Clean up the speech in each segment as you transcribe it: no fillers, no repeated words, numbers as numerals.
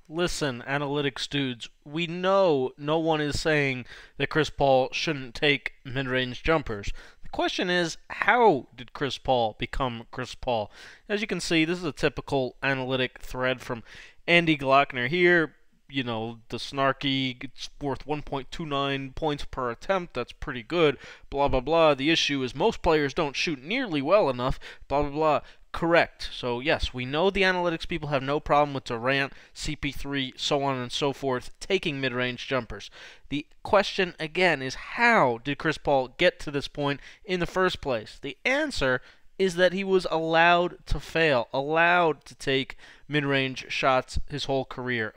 Listen, analytics dudes, we know no one is saying that Chris Paul shouldn't take mid-range jumpers. The question is, how did Chris Paul become Chris Paul? As you can see, this is a typical analytic thread from Andy Glockner here. You know, the snarky, it's worth 1.29 points per attempt, that's pretty good, blah, blah, blah. The issue is most players don't shoot nearly well enough, blah, blah, blah. Correct. So, yes, we know the analytics people have no problem with Durant, CP3, so on and so forth, taking mid-range jumpers. The question, again, is how did Chris Paul get to this point in the first place? The answer is that he was allowed to fail, allowed to take mid-range shots his whole career,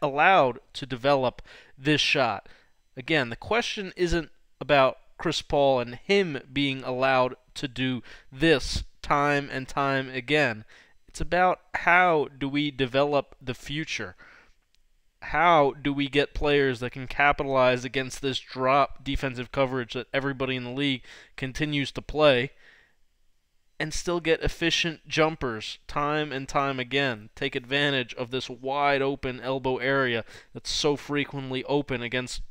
allowed to develop this shot. Again, the question isn't about Chris Paul and him being allowed to do this time and time again. It's about how do we develop the future? How do we get players that can capitalize against this drop defensive coverage that everybody in the league continues to play and still get efficient jumpers time and time again? Take advantage of this wide open elbow area that's so frequently open against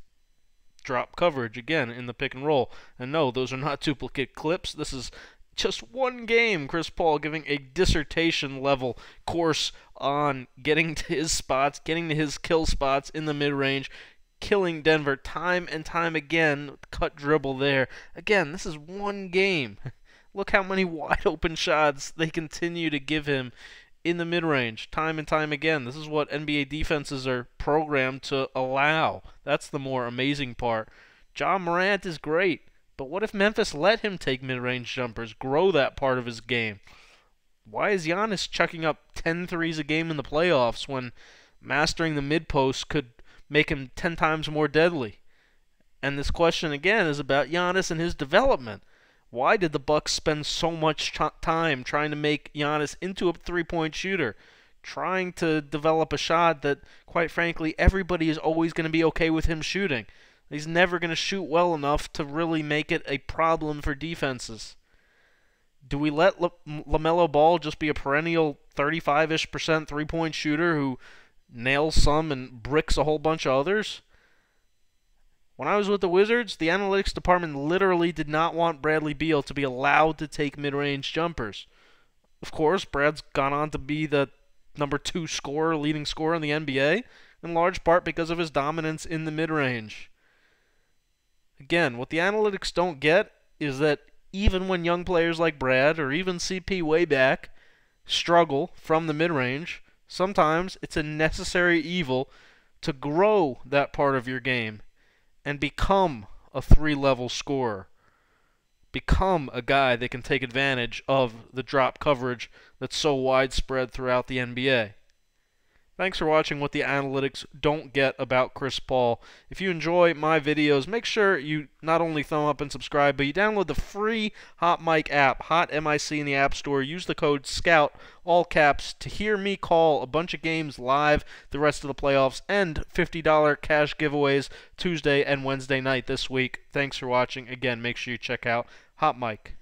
drop coverage, again, in the pick and roll. And no, those are not duplicate clips. This is just one game, Chris Paul giving a dissertation level course on getting to his spots, getting to his kill spots in the mid-range, killing Denver time and time again. Cut dribble there. Again, this is one game. Look how many wide open shots they continue to give him in the mid-range time and time again. This is what NBA defenses are programmed to allow. That's the more amazing part. Ja Morant is great, but what if Memphis let him take mid-range jumpers, grow that part of his game? Why is Giannis chucking up 10 threes a game in the playoffs when mastering the mid-post could make him 10 times more deadly? And this question, again, is about Giannis and his development. Why did the Bucks spend so much time trying to make Giannis into a three-point shooter, trying to develop a shot that, quite frankly, everybody is always going to be okay with him shooting? He's never going to shoot well enough to really make it a problem for defenses. Do we let LaMelo Ball just be a perennial 35-ish% three-point shooter who nails some and bricks a whole bunch of others? When I was with the Wizards, the analytics department literally did not want Bradley Beal to be allowed to take mid-range jumpers. Of course, Brad's gone on to be the number 2 scorer, leading scorer in the NBA, in large part because of his dominance in the mid-range. Again, what the analytics don't get is that even when young players like Brad, or even CP way back, struggle from the mid-range, sometimes it's a necessary evil to grow that part of your game and become a 3-level scorer. Become a guy that can take advantage of the drop coverage that's so widespread throughout the NBA. Thanks for watching what the analytics don't get about Chris Paul. If you enjoy my videos, make sure you not only thumb up and subscribe, but you download the free Hot Mic app, Hot MIC in the App Store. Use the code SCOUT, all caps, to hear me call a bunch of games live the rest of the playoffs and $50 cash giveaways Tuesday and Wednesday night this week. Thanks for watching. Again, make sure you check out Hot Mic.